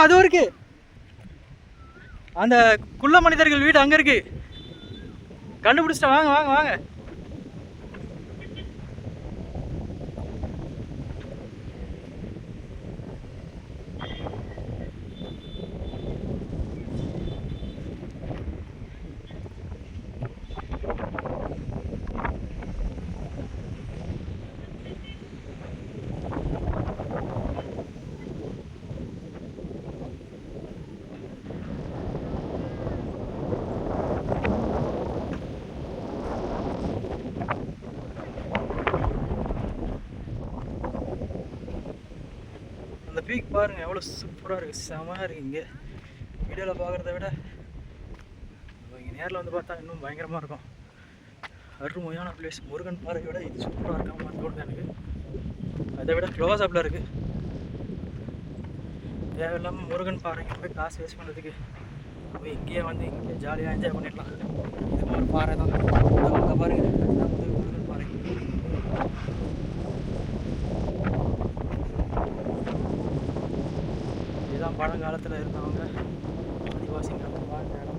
அதுவும் இருக்கு. அந்த குள்ள மனிதர்கள் வீடு அங்கே இருக்கு. கண்டுபிடிச்சிட்டேன். வாங்க வாங்க வாங்க. அந்த பீக் பாருங்கள் எவ்வளோ சூப்பராக இருக்குது, செமையாக இருக்குது. இங்கே வீடியோவில் பார்க்குறத விட இங்கே நேரில் வந்து பார்த்தா இன்னும் பயங்கரமாக இருக்கும். அருமையான பிளேஸ். முருகன் பாறையை விட இது சூப்பராக இருக்காமல் தோணுது எனக்கு. அதை விட க்ளோஸ் அப்பில் இருக்குது. தேவையில்லாமல் முருகன் பாறைக்கு போய் காசு வேஸ்ட் பண்ணுறதுக்கு போய் இங்கேயே வந்து இங்கே ஜாலியாக என்ஜாய் பண்ணிடலாம். இது ஒரு பாறை தான். அங்கே பாருங்கள், இதுதான் வந்து முருகன் பாறை. இதுதான் பழங்காலத்தில் இருந்தவங்க ஆதிவாசிங்க வாழ்ந்த இடம்.